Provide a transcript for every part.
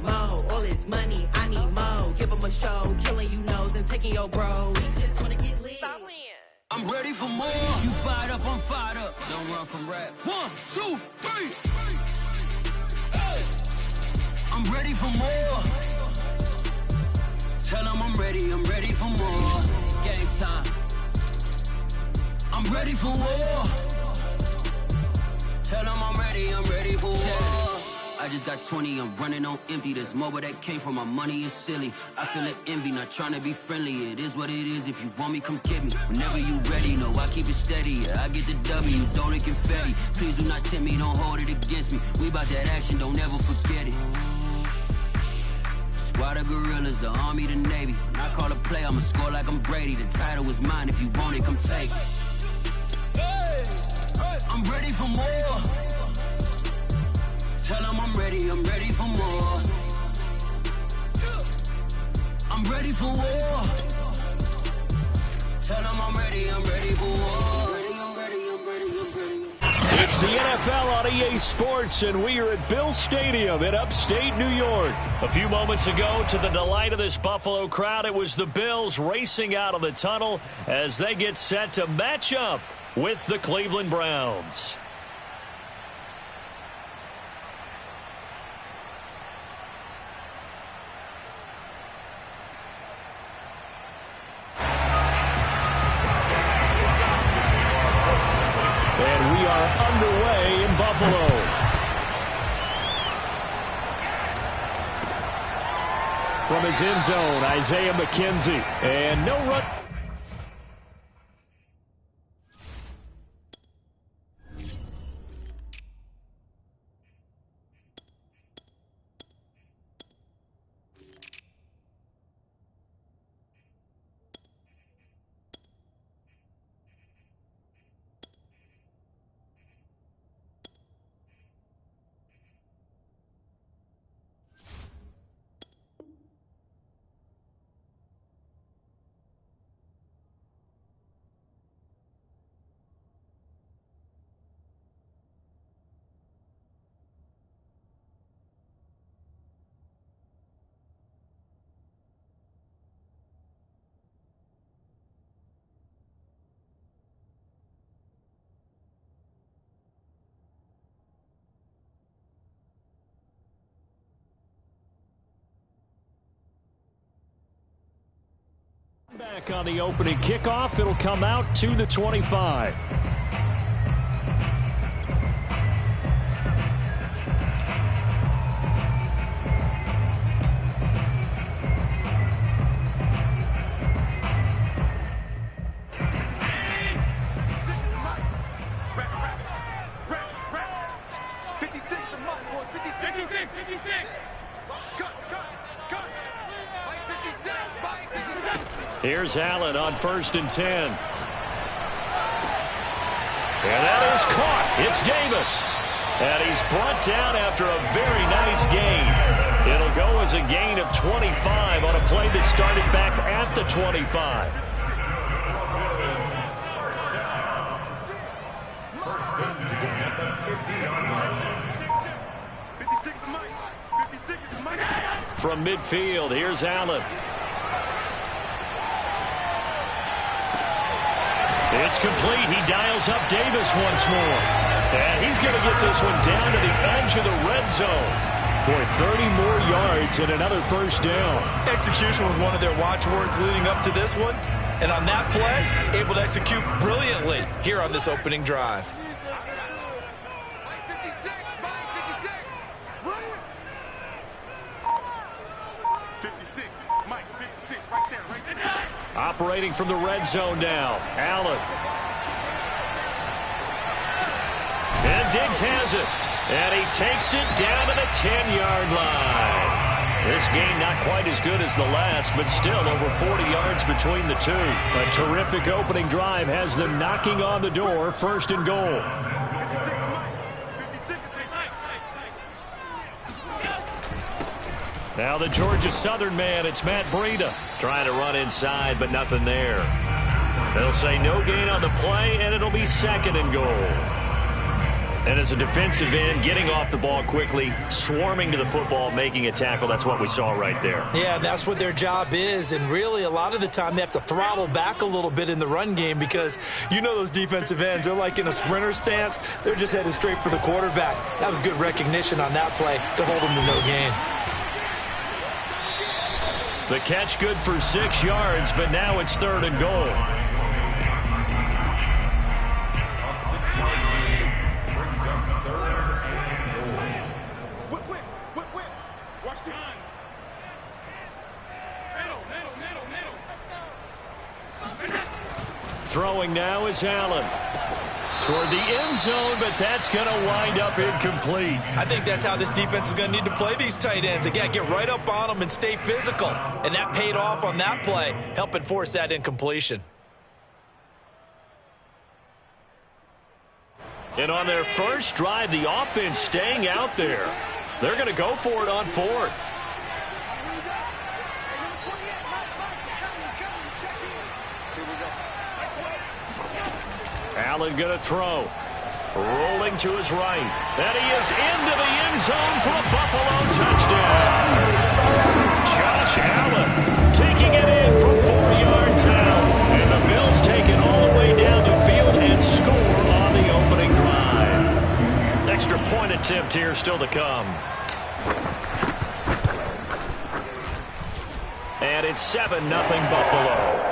need more. All this money, I need more. Give them a show, killing you nose and taking your bros. Just wanna get lit. I'm ready for more. You fired up, I'm fired up. Don't run from rap. 1, 2, 3. Hey. I'm ready for more. Tell them I'm ready for more. Game time. I'm ready for war. Tell them I'm ready for war. I just got 20, I'm running on empty. This mobile that came from my money is silly. I feel it envy, not trying to be friendly. It is what it is, if you want me, come get me. Whenever you ready, no, I keep it steady. Yeah, I get the W, throw the confetti. Please do not tempt me, don't hold it against me. We about that action, don't ever forget it. Squad of gorillas, the army, the navy. When I call a play, I'ma score like I'm Brady. The title is mine, if you want it, come take it. I'm ready for more. Tell them I'm ready for more. I'm ready for war. Tell them I'm ready for war. I'm ready. It's the NFL on EA Sports, and we are at Bill Stadium in upstate New York. A few moments ago, to the delight of this Buffalo crowd, it was the Bills racing out of the tunnel as they get set to match up with the Cleveland Browns. And we are underway in Buffalo. From his end zone, Isaiah McKenzie. And no run. Back on the opening kickoff, it'll come out to the 25. Here's Allen on 1st and 10. And that is caught. It's Davis. And he's brought down after a very nice gain. It'll go as a gain of 25 on a play that started back at the 25. From midfield, here's Allen. It's complete. He dials up Davis once more. And he's going to get this one down to the edge of the red zone for 30 more yards and another first down. Execution was one of their watchwords leading up to this one. And on that play, able to execute brilliantly here on this opening drive. Operating from the red zone now, Allen. And Diggs has it. And he takes it down to the 10-yard line. This game not quite as good as the last, but still over 40 yards between the two. A terrific opening drive has them knocking on the door, 1st and goal. Now the Georgia Southern man, it's Matt Breida. Trying to run inside, but nothing there. They'll say no gain on the play, and it'll be 2nd and goal. And as a defensive end, getting off the ball quickly, swarming to the football, making a tackle, that's what we saw right there. Yeah, that's what their job is, and really a lot of the time they have to throttle back a little bit in the run game because you know those defensive ends, they're like in a sprinter stance. They're just headed straight for the quarterback. That was good recognition on that play to hold them to no gain. The catch good for 6 yards, but now it's 3rd and goal. Throwing now is Allen. Toward the end zone, but that's going to wind up incomplete. I think that's how this defense is going to need to play these tight ends. Again, get right up on them and stay physical. And that paid off on that play, helping force that incompletion. And on their first drive, the offense staying out there. They're going to go for it on 4th. Allen going to throw. Rolling to his right. And he is into the end zone for a Buffalo touchdown. Josh Allen taking it in from 4 yards out. And the Bills take it all the way down the field and score on the opening drive. Extra point attempt here still to come. And it's 7-0 Buffalo.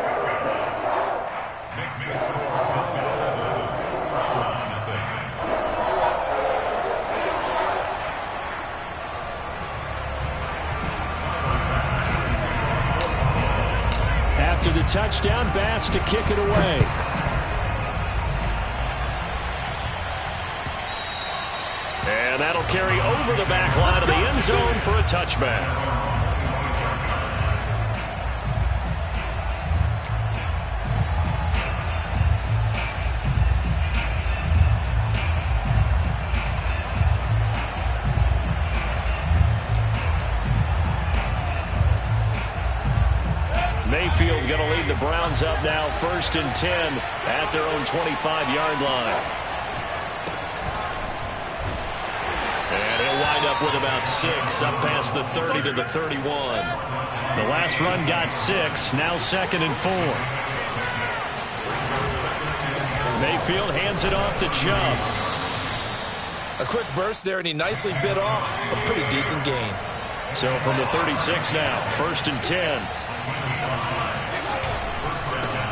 After the touchdown, Bass to kick it away. And that'll carry over the back line of the end zone for a touchback. Mayfield going to lead the Browns up now, 1st and 10 at their own 25-yard line. And he'll wind up with about 6, up past the 30 to the 31. The last run got 6, now 2nd and 4. Mayfield hands it off to Chubb. A quick burst there, and he nicely bit off a pretty decent gain. So from the 36 now, 1st and 10.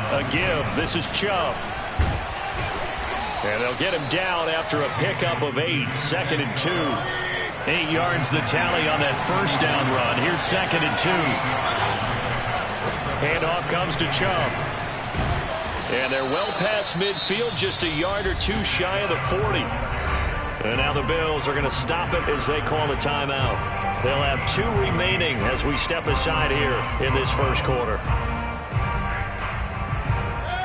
A give. This is Chubb. And they'll get him down after a pickup of 8. 2nd and 2. 8 yards the tally on that first down run. Here's 2nd and 2. Handoff comes to Chubb. And they're well past midfield, just a yard or 2 shy of the 40. And now the Bills are going to stop it as they call a timeout. They'll have 2 remaining as we step aside here in this first quarter.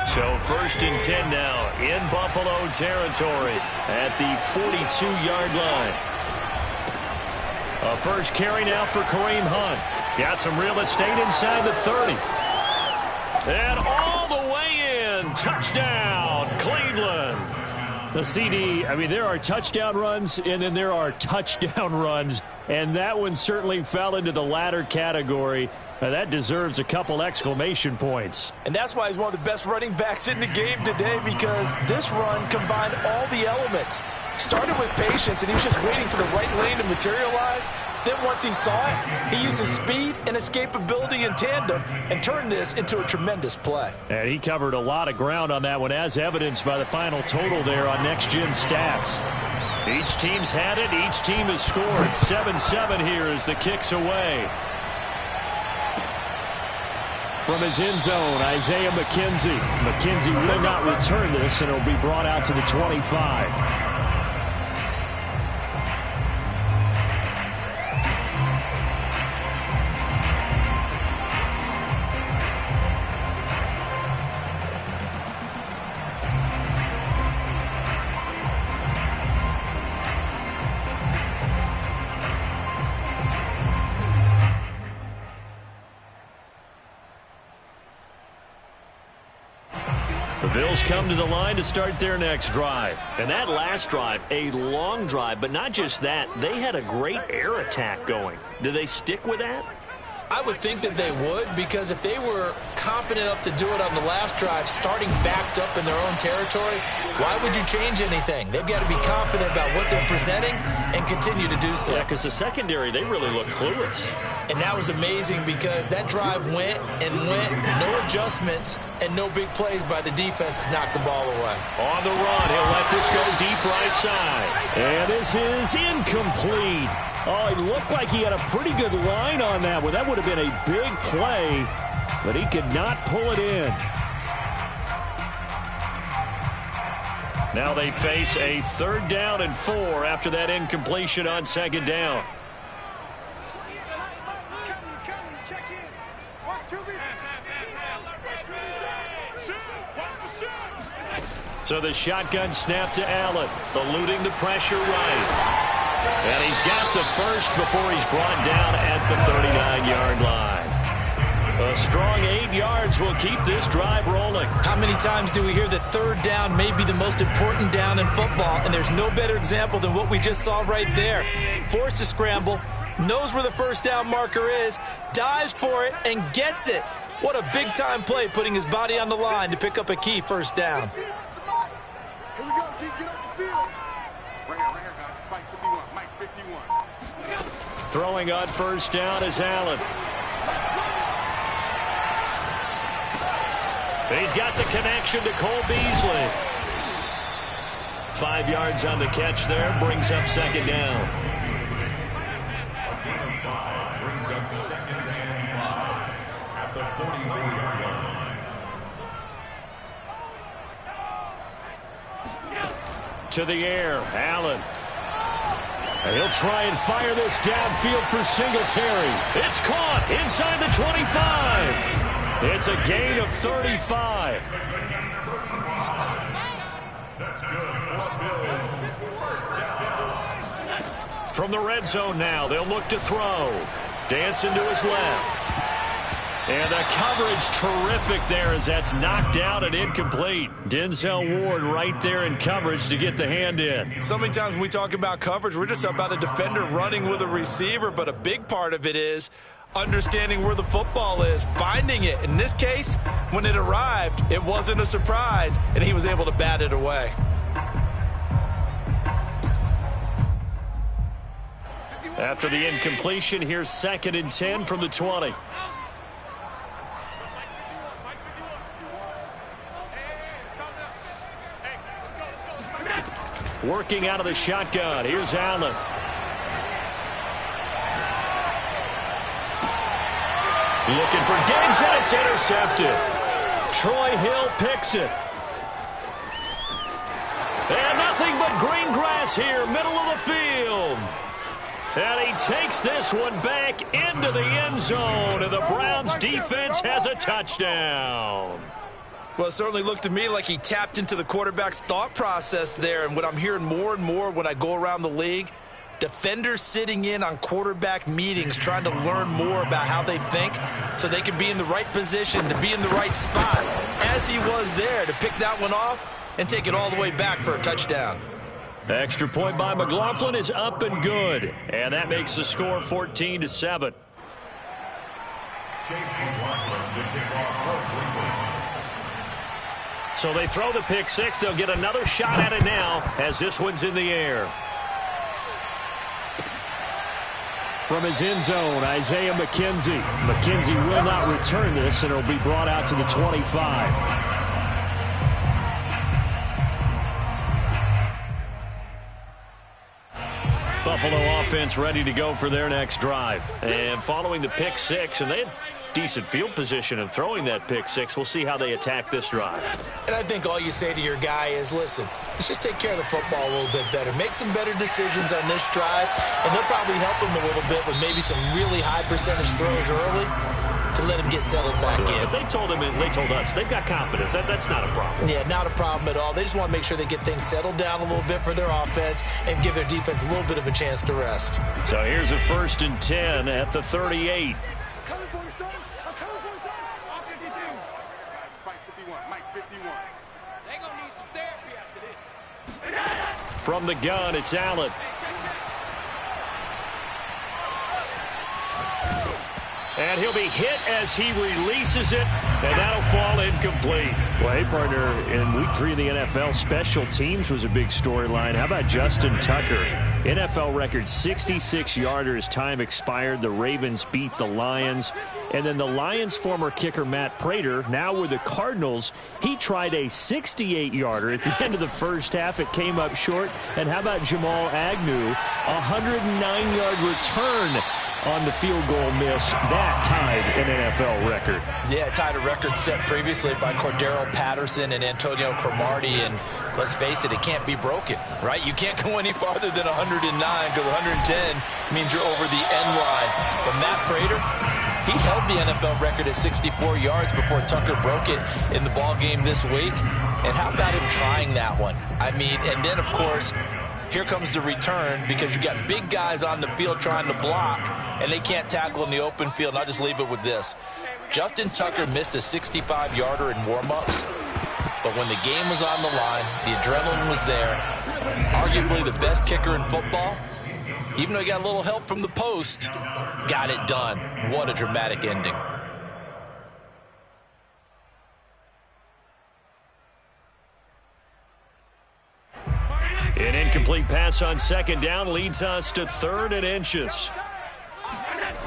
So 1st and 10 now in Buffalo territory at the 42-yard line. A first carry now for Kareem Hunt. Got some real estate inside the 30. And all the way in. Touchdown, Cleveland. The CD, I mean, there are touchdown runs, and then there are touchdown runs. And that one certainly fell into the latter category. That deserves a couple exclamation points. And that's why he's one of the best running backs in the game today, because this run combined all the elements. Started with patience, and he was just waiting for the right lane to materialize. Then once he saw it, he used his speed and escapability in tandem and turned this into a tremendous play. And he covered a lot of ground on that one, as evidenced by the final total there on Next Gen Stats. Each team's had it. Each team has scored. 7-7 here as the kick's away. From his end zone, Isaiah McKenzie. McKenzie will not return this, and it'll be brought out to the 25. The Bills come to the line to start their next drive. And that last drive, a long drive, but not just that. They had a great air attack going. Do they stick with that? I would think that they would, because if they were confident enough to do it on the last drive, starting backed up in their own territory, why would you change anything? They've got to be confident about what they're presenting and continue to do so. Yeah, because the secondary, they really looked clueless. And that was amazing because that drive went and went, no adjustments and no big plays by the defense to knock the ball away. On the run, he'll let this go deep right side. And this is incomplete. Oh, it looked like he had a pretty good line on that one. That would have been a big play, but he could not pull it in. Now they face a 3rd down and 4 after that incompletion on 2nd down. So the shotgun snap to Allen, eluding the pressure right. And he's got the first before he's brought down at the 39-yard line. A strong 8 yards will keep this drive rolling. How many times do we hear that 3rd down may be the most important down in football, and there's no better example than what we just saw right there. Forced to scramble, knows where the 1st down marker is, dives for it, and gets it. What a big-time play, putting his body on the line to pick up a key 1st down. Here we go, G, get off the field. Right here, guys. Mike 51, Mike 51. Throwing on 1st down is Allen. He's got the connection to Cole Beasley. 5 yards on the catch there, brings up 2nd down. Brings up 2nd and 5 at the 44-yard line. To the air, Allen. And he'll try and fire this downfield for Singletary. It's caught inside the 25. It's a gain of 35. That's good. First down. From the red zone now, they'll look to throw. Dancing to his left. And the coverage terrific there as that's knocked out and incomplete. Denzel Ward right there in coverage to get the hand in. So many times when we talk about coverage, we're just about a defender running with a receiver, but a big part of it is understanding where the football is, finding it. In this case, when it arrived, it wasn't a surprise, and he was able to bat it away. After the incompletion, here's 2nd and 10 from the 20. Working out of the shotgun. Here's Allen. Looking for Diggs, and it's intercepted. Troy Hill picks it. And nothing but green grass here, middle of the field. And he takes this one back into the end zone, and the Browns defense has a touchdown. Well, it certainly looked to me like he tapped into the quarterback's thought process there. And what I'm hearing more and more when I go around the league, defenders sitting in on quarterback meetings trying to learn more about how they think so they can be in the right position to be in the right spot, as he was there to pick that one off and take it all the way back for a touchdown. Extra point by McLaughlin is up and good. And that makes the score 14-7. Chase McLaughlin to kick off for Cleveland. So they throw the pick six. They'll get another shot at it now as this one's in the air. From his end zone, Isaiah McKenzie. McKenzie will not return this, and it'll be brought out to the 25. Buffalo offense ready to go for their next drive. And following the pick six, and they had decent field position in throwing that pick six. We'll see how they attack this drive. And I think all you say to your guy is, listen, let's just take care of the football a little bit better. Make some better decisions on this drive, and they'll probably help him a little bit with maybe some really high percentage throws early to let him get settled back in. But they told him, and they told us, they've got confidence. That's not a problem. Yeah, not a problem at all. They just want to make sure they get things settled down a little bit for their offense and give their defense a little bit of a chance to rest. So here's a 1st and 10 at the 38. Coming for you, son. I'm coming for you, son. Mike 51, Mike 51. They're going to need some therapy after this. From the gun, it's Allen. And he'll be hit as he releases it, and that'll fall incomplete. Well, hey, partner, in Week 3 of the NFL, special teams was a big storyline. How about Justin Tucker? NFL record 66-yarder as time expired. The Ravens beat the Lions. And then the Lions' former kicker, Matt Prater, now with the Cardinals, he tried a 68-yarder at the end of the first half. It came up short. And how about Jamal Agnew? A 109-yard return on the field goal miss. That tied an NFL record. Yeah, tied a record set previously by Cordero Patterson and Antonio Cromartie, and let's face it, it can't be broken, right? You can't go any farther than 109 because 110 means you're over the end line. But Matt Prater, he held the NFL record at 64 yards before Tucker broke it in the ball game this week. And how about him trying that one? I mean, and then, of course, here comes the return because you got big guys on the field trying to block, and they can't tackle in the open field. And I'll just leave it with this. Justin Tucker missed a 65-yarder in warm-ups, but when the game was on the line, the adrenaline was there. Arguably the best kicker in football, even though he got a little help from the post, got it done. What a dramatic ending. An incomplete pass on second down leads us to 3rd and inches.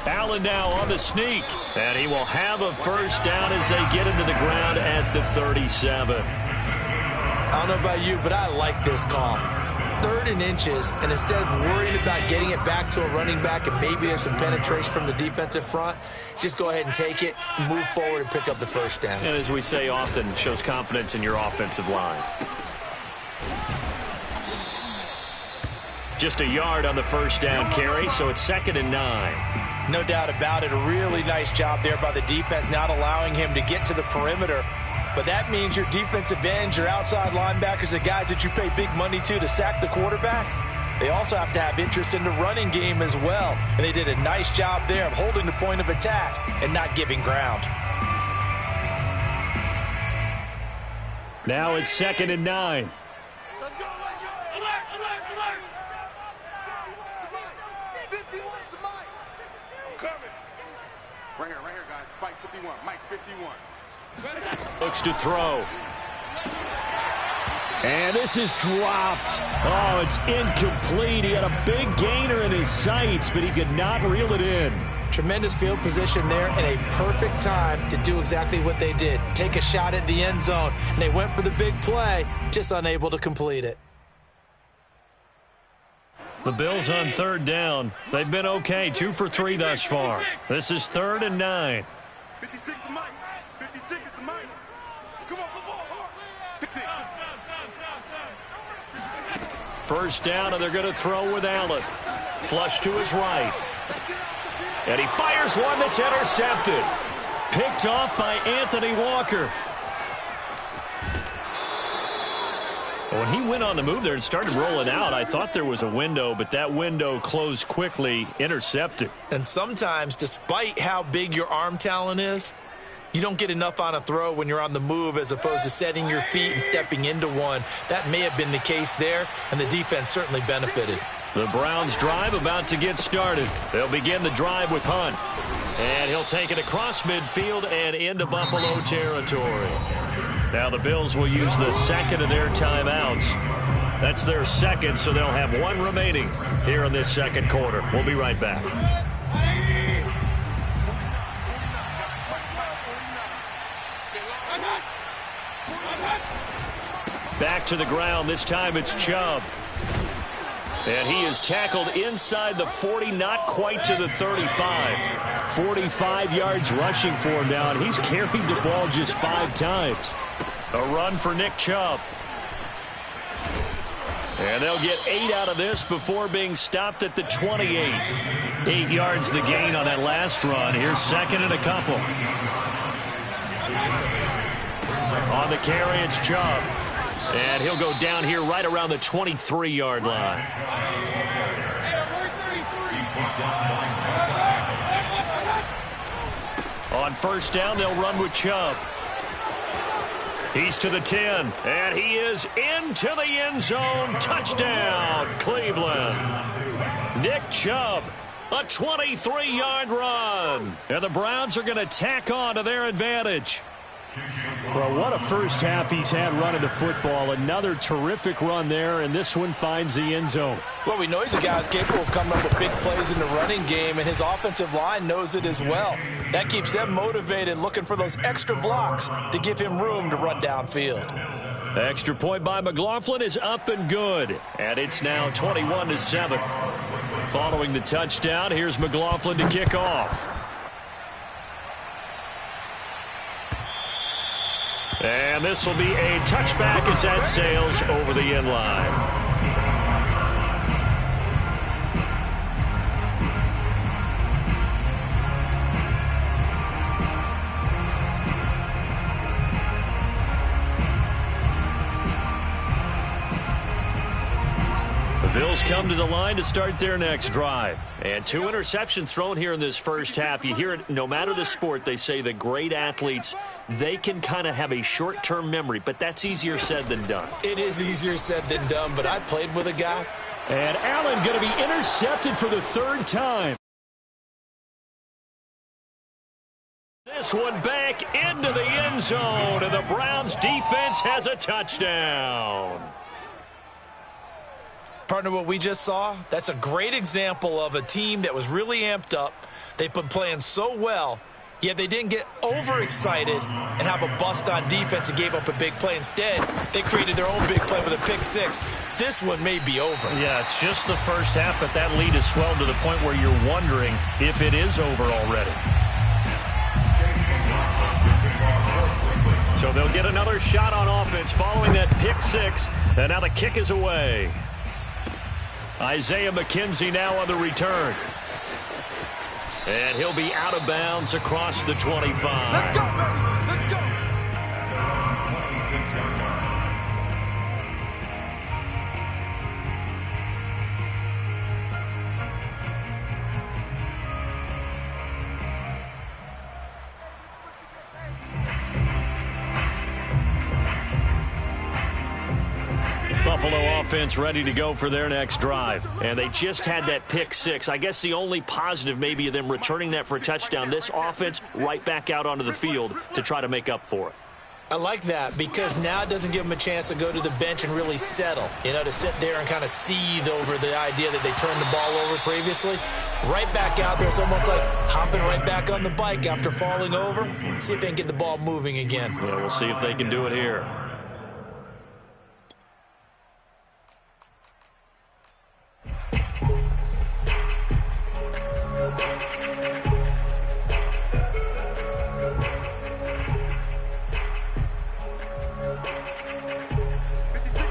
Allen now on the sneak, and he will have a first down as they get into the ground at the 37. I don't know about you, but I like this call. 3rd and inches, and instead of worrying about getting it back to a running back and maybe there's some penetration from the defensive front, just go ahead and take it, move forward, and pick up the first down. And as we say often, shows confidence in your offensive line. Just a yard on the first down carry, so it's 2nd and 9. No doubt about it. A really nice job there by the defense, not allowing him to get to the perimeter. But that means your defensive ends, your outside linebackers, the guys that you pay big money to sack the quarterback, they also have to have interest in the running game as well. And they did a nice job there of holding the point of attack and not giving ground. Now it's 2nd and 9. Right here, guys. Fight 51. Mike 51. Looks to throw. And this is dropped. Oh, it's incomplete. He had a big gainer in his sights, but he could not reel it in. Tremendous field position there and a perfect time to do exactly what they did. Take a shot at the end zone. And they went for the big play, just unable to complete it. The Bills on 3rd down. They've been okay, 2 for 3 thus far. This is 3rd and 9. 56 is Mike. 56 is the Mike. Come on, hard. 56. First down, and they're going to throw with Allen. Flush to his right. And he fires one that's intercepted. Picked off by Anthony Walker. When he went on the move there and started rolling out, I thought there was a window, but that window closed quickly, intercepted. And sometimes, despite how big your arm talent is, you don't get enough on a throw when you're on the move as opposed to setting your feet and stepping into one. That may have been the case there, and the defense certainly benefited. The Browns drive about to get started. They'll begin the drive with Hunt. And he'll take it across midfield and into Buffalo territory. Now the Bills will use the second of their timeouts. That's their second, so they'll have one remaining here in this second quarter. We'll be right back. Back to the ground. This time it's Chubb. And he is tackled inside the 40, not quite to the 35. 45 yards rushing for him now, and he's carried the ball just 5 times. A run for Nick Chubb. And they'll get 8 out of this before being stopped at the 28. 8 yards the gain on that last run. Here's second and a couple. On the carry, it's Chubb. And he'll go down here right around the 23-yard line. On first down, they'll run with Chubb. He's to the 10, and he is into the end zone. Touchdown, Cleveland. Nick Chubb, a 23-yard run. And the Browns are going to tack on to their advantage. Well, what a first half he's had running the football. Another terrific run there, and this one finds the end zone. Well, we know he's a guy who's capable of coming up with big plays in the running game, and his offensive line knows it as well. That keeps them motivated, looking for those extra blocks to give him room to run downfield. The extra point by McLaughlin is up and good, and it's now 21-7. Following the touchdown, here's McLaughlin to kick off. And this will be a touchback as that sails over the end line. The Bills come to the line to start their next drive. And 2 interceptions thrown here in this first half. You hear it, no matter the sport, they say the great athletes, they can kind of have a short-term memory, but that's easier said than done. It is easier said than done, but I played with a guy. And Allen going to be intercepted for the 3rd time. This one back into the end zone, and the Browns defense has a touchdown. Partner, what we just saw, that's a great example of a team that was really amped up. They've been playing so well, yet they didn't get overexcited and have a bust on defense and gave up a big play. Instead, they created their own big play with a pick six. This one may be over. Yeah, it's just the first half, but that lead has swelled to the point where you're wondering if it is over already. So they'll get another shot on offense following that pick six, and now the kick is away. Isaiah McKenzie now on the return. And he'll be out of bounds across the 25. Let's go, man. Let's go. Buffalo offense ready to go for their next drive. And they just had that pick six. I guess the only positive maybe of them returning that for a touchdown. This offense right back out onto the field to try to make up for it. I like that because now it doesn't give them a chance to go to the bench and really settle, to sit there and kind of seethe over the idea that they turned the ball over previously. Right back out there, it's almost like hopping right back on the bike after falling over. See if they can get the ball moving again. Well, we'll see if they can do it here.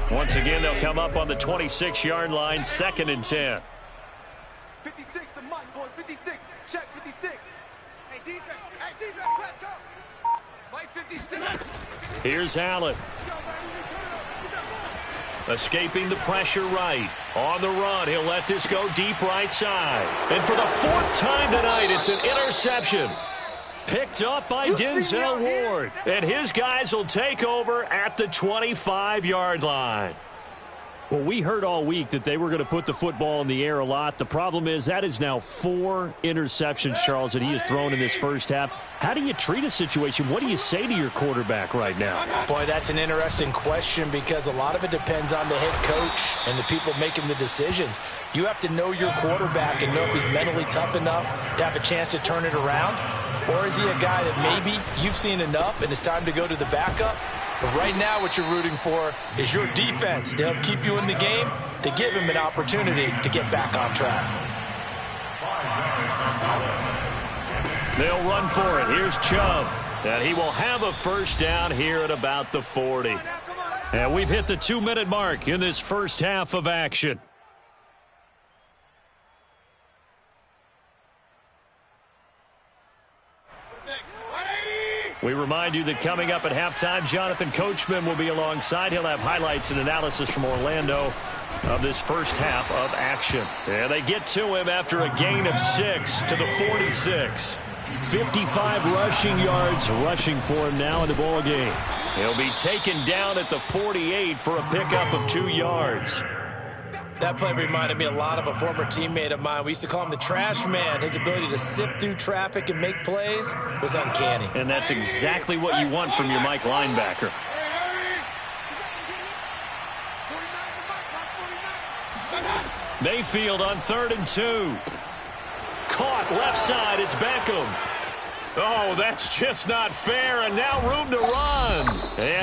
Once again, they'll come up on the 26-yard line, 2nd and 10. 56, the mic, boys. 56. Check 56. Hey, defense. Hey, defense. Let's go. Mike 56. Here's Allen. Escaping the pressure right. On the run, he'll let this go deep right side. And for the 4th time tonight, it's an interception. Picked up by Denzel Ward. And his guys will take over at the 25-yard line. Well, we heard all week that they were going to put the football in the air a lot. The problem is that is now 4 interceptions, Charles, that he has thrown in this first half. How do you treat a situation? What do you say to your quarterback right now? Boy, that's an interesting question because a lot of it depends on the head coach and the people making the decisions. You have to know your quarterback and know if he's mentally tough enough to have a chance to turn it around. Or is he a guy that maybe you've seen enough and it's time to go to the backup? But right now what you're rooting for is your defense to help keep you in the game, to give him an opportunity to get back on track. They'll run for it. Here's Chubb. And he will have a first down here at about the 40. And we've hit the 2-minute mark in this first half of action. We remind you that coming up at halftime, Jonathan Coachman will be alongside. He'll have highlights and analysis from Orlando of this first half of action. And they get to him after a gain of 6 to the 46. 55 rushing yards rushing for him now in the ball game. He'll be taken down at the 48 for a pickup of 2 yards. That play reminded me a lot of a former teammate of mine. We used to call him the trash man. His ability to sift through traffic and make plays was uncanny. And that's exactly what you want from your Mike linebacker. Mayfield on 3rd and 2. Caught left side. It's Beckham. Oh, that's just not fair. And now room to run. And